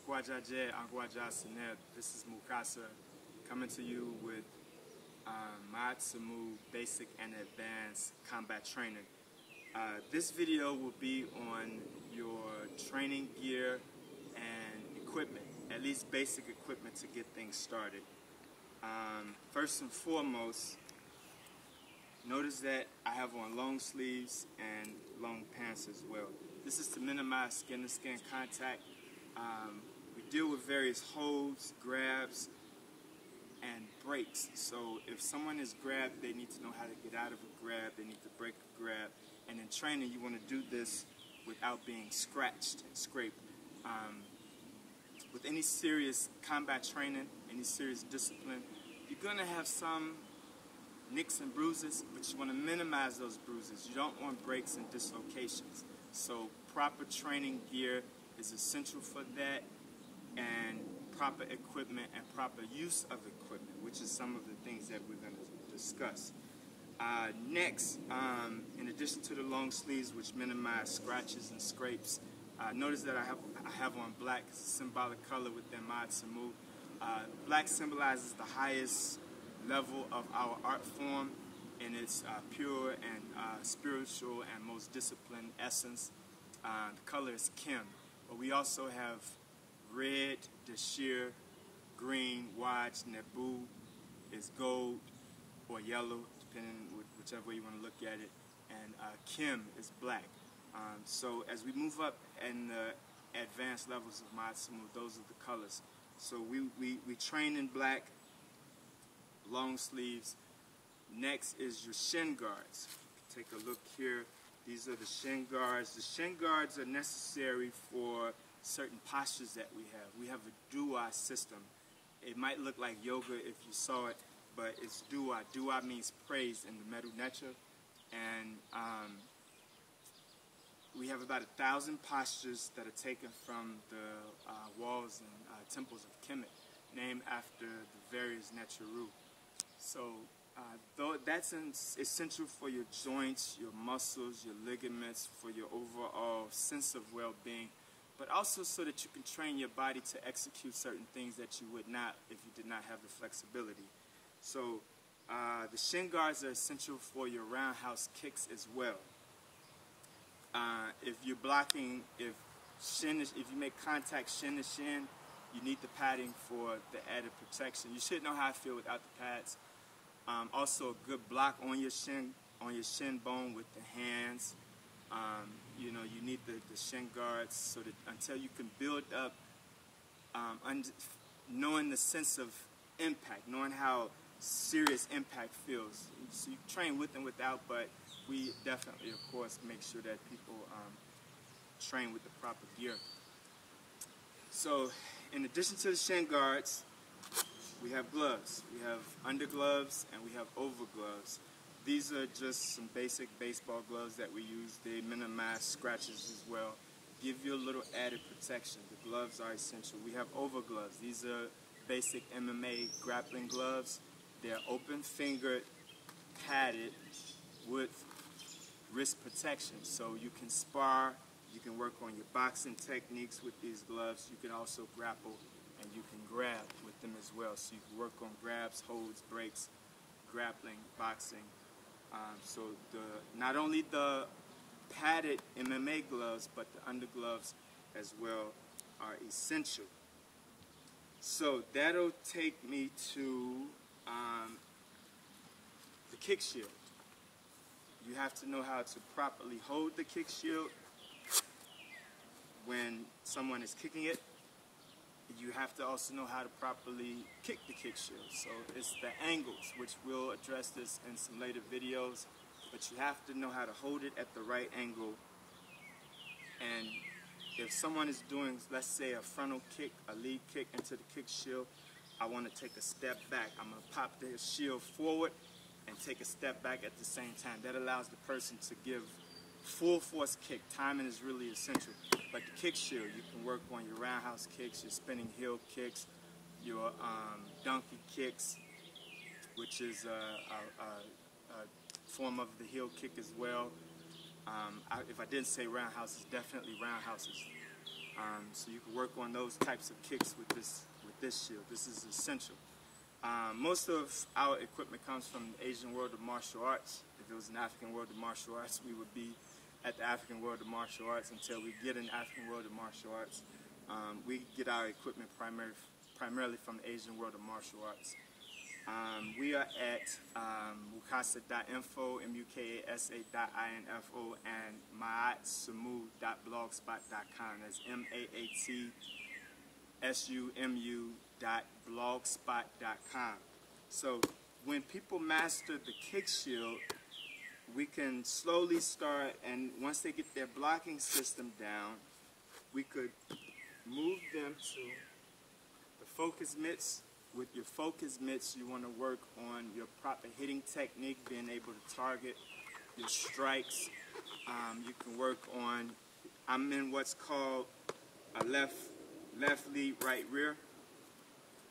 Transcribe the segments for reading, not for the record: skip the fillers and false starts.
Agwajaje, Agwaja Seneb. This is Mukasa coming to you with sumu basic and advanced combat training. This video will be on your training gear and equipment, at least basic equipment to get things started. First and foremost, notice that I have on long sleeves and long pants as well. This is to minimize skin-to-skin contact. We deal with various holds, grabs, and breaks. So if someone is grabbed, they need to know how to get out of a grab, they need to break a grab. And in training, you want to do this without being scratched and scraped. With any serious combat training, any serious discipline, you're going to have some nicks and bruises, but you want to minimize those bruises. You don't want breaks and dislocations. So proper training gear is essential for that, and proper equipment and proper use of equipment, which is some of the things that we're going to discuss. Next, in addition to the long sleeves, which minimize scratches and scrapes, notice that I have on black, symbolic color within sumu. Black symbolizes the highest level of our art form in its pure and spiritual and most disciplined essence. The color is Kim, but we also have red, Dashir, green, Waj, Nebu is gold or yellow, depending whichever way you want to look at it, and Kim is black. So as we move up in the advanced levels of sumu, those are the colors. So we train in black, long sleeves. Next is your shin guards. Take a look here. These are the shin guards. The shin guards are necessary for certain postures that we have. We have a dua system. It might look like yoga if you saw it, but it's dua. Dua means praise in the Medu Necha. And we have about 1,000 postures that are taken from the walls and temples of Kemet, named after the various Necharu. So though that's essential for your joints, your muscles, your ligaments, for your overall sense of well-being, but also so that you can train your body to execute certain things that you would not if you did not have the flexibility. So the shin guards are essential for your roundhouse kicks as well. If you're blocking, if you make contact shin to shin, you need the padding for the added protection. You should know how I feel without the pads. Also, a good block on your shin bone with the hands. You know, you need the shin guards so that until you can build up, knowing the sense of impact, knowing how serious impact feels. So you train with and without, but we definitely, of course, make sure that people train with the proper gear. So, in addition to the shin guards, we have gloves. We have undergloves and we have overgloves. These are just some basic baseball gloves that we use. They minimize scratches as well. Give you a little added protection. The gloves are essential. We have overgloves. These are basic MMA grappling gloves. They're open-fingered, padded with wrist protection. So you can spar, you can work on your boxing techniques with these gloves. You can also grapple and you can grab with them as well. So you can work on grabs, holds, breaks, grappling, boxing. So not only the padded MMA gloves, but the undergloves as well are essential. So that'll take me to the kick shield. You have to know how to properly hold the kick shield when someone is kicking it. You have to also know how to properly kick the kick shield. So it's the angles, which we'll address this in some later videos, but you have to know how to hold it at the right angle. And if someone is doing, let's say, a frontal kick, a lead kick into the kick shield, I want to take a step back. I'm going to pop the shield forward and take a step back at the same time. That allows the person to give full force kick. Timing is really essential. Like the kick shield, you can work on your roundhouse kicks, your spinning heel kicks, your donkey kicks, which is a form of the heel kick as well. If I didn't say roundhouses, definitely roundhouses. So you can work on those types of kicks with this shield. This is essential. Most of our equipment comes from the Asian world of martial arts. If it was an African world of martial arts, we would be at the African world of martial arts until we get an African world of martial arts. We get our equipment primarily from the Asian world of martial arts. We are at mukasa.info, mukasa.info, and maatsumu.blogspot.com. That's maatsumu.blogspot.com. So when people master the kick shield, we can slowly start, and once they get their blocking system down, we could move them to the focus mitts. With your focus mitts, you want to work on your proper hitting technique, being able to target your strikes. You can work on, I'm in what's called a left lead, right rear.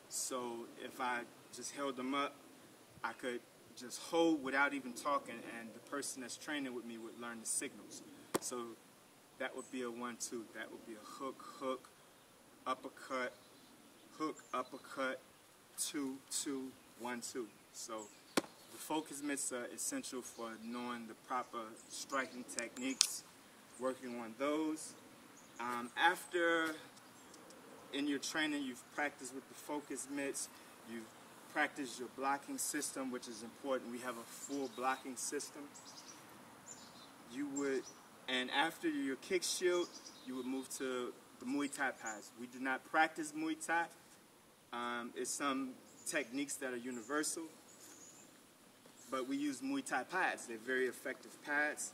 So if I just held them up, I could just hold without even talking, and the person that's training with me would learn the signals. So that would be a 1-2. That would be a hook, hook, uppercut, hook, uppercut, 2, 2, 1, 2. So the focus mitts are essential for knowing the proper striking techniques, working on those. After in your training you've practiced with the focus mitts, you've practiced your blocking system, which is important. We have a full blocking system. And after your kick shield, you would move to the Muay Thai pads. We do not practice Muay Thai. It's some techniques that are universal, but we use Muay Thai pads. They're very effective pads.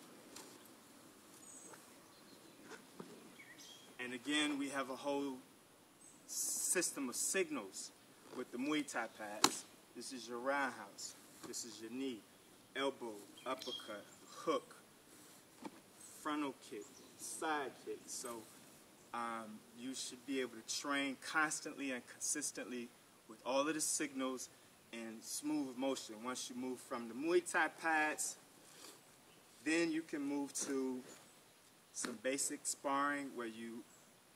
And again, we have a whole system of signals with the Muay Thai pads. This is your roundhouse. This is your knee, elbow, uppercut, hook, frontal kick, side kick. So you should be able to train constantly and consistently with all of the signals in smooth motion. Once you move from the Muay Thai pads, then you can move to some basic sparring where you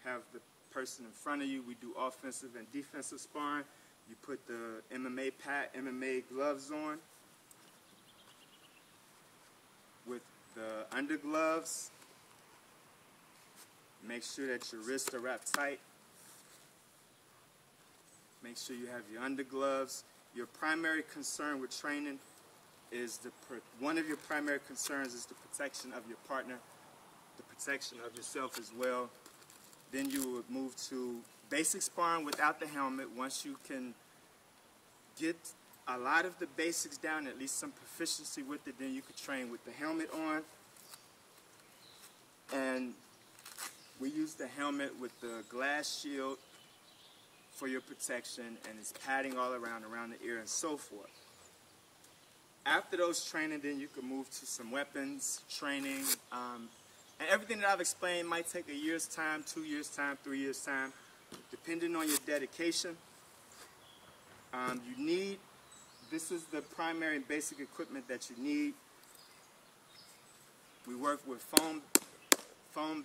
have the person in front of you. We do offensive and defensive sparring. You put the MMA gloves on with the undergloves. Make sure that your wrists are wrapped tight. Make sure you have your undergloves. Your primary concern with training is one of your primary concerns is the protection of your partner, the protection of yourself as well. Then you would move to basic sparring without the helmet. Once you can get a lot of the basics down, at least some proficiency with it, then you could train with the helmet on. And we use the helmet with the glass shield for your protection, and it's padding all around the ear and so forth. After those training, then you can move to some weapons training. And everything that I've explained might take a year's time, 2 years' time, 3 years' time, depending on your dedication. This is the primary and basic equipment that you need. We work with foam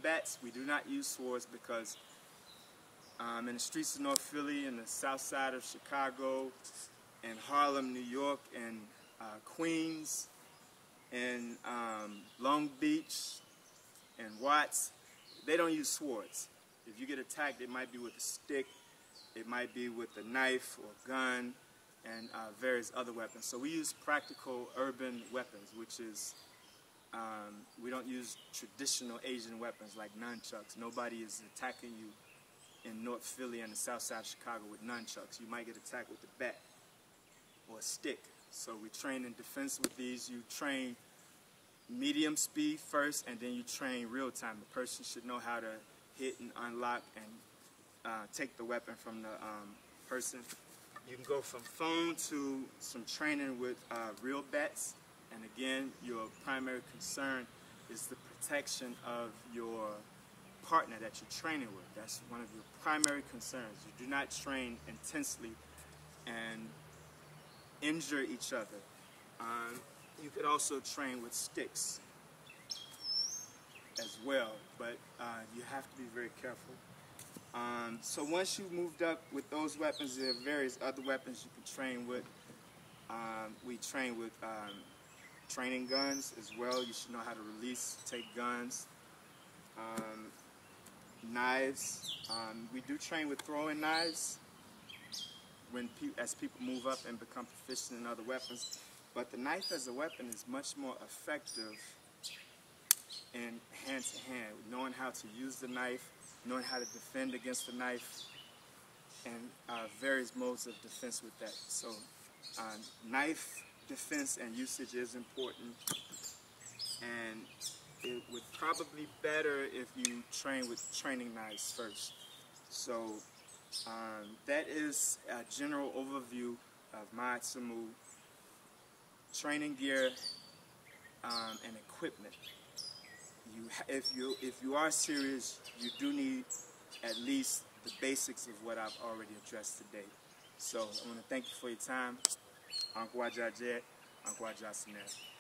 bats. We do not use swords because in the streets of North Philly, in the south side of Chicago, in Harlem, New York, and Queens, and Long Beach, and Watts, they don't use swords. If you get attacked, it might be with a stick, it might be with a knife or a gun, and various other weapons. So we use practical urban weapons, which is, we don't use traditional Asian weapons like nunchucks. Nobody is attacking you in North Philly and the south side of Chicago with nunchucks. You might get attacked with a bat or a stick. So we train in defense with these. You train medium speed first, and then you train real time. The person should know how to hit and unlock and take the weapon from the person. You can go from phone to some training with real bats. And again, your primary concern is the protection of your partner that you're training with. That's one of your primary concerns. You do not train intensely and injure each other. You could also train with sticks as well, but you have to be very careful. So once you've moved up with those weapons, there are various other weapons you can train with. We train with training guns as well. You should know how to release, take guns. Knives. We do train with throwing knives as people move up and become proficient in other weapons. But the knife as a weapon is much more effective in hand-to-hand, knowing how to use the knife, knowing how to defend against the knife, and various modes of defense with that. So knife defense and usage is important, and it would probably be better if you train with training knives first. So that is a general overview of my sumu training gear and equipment. If you are serious, you do need at least the basics of what I've already addressed today. So I want to thank you for your time. Uncle Wajajet, Uncle Wajasinel.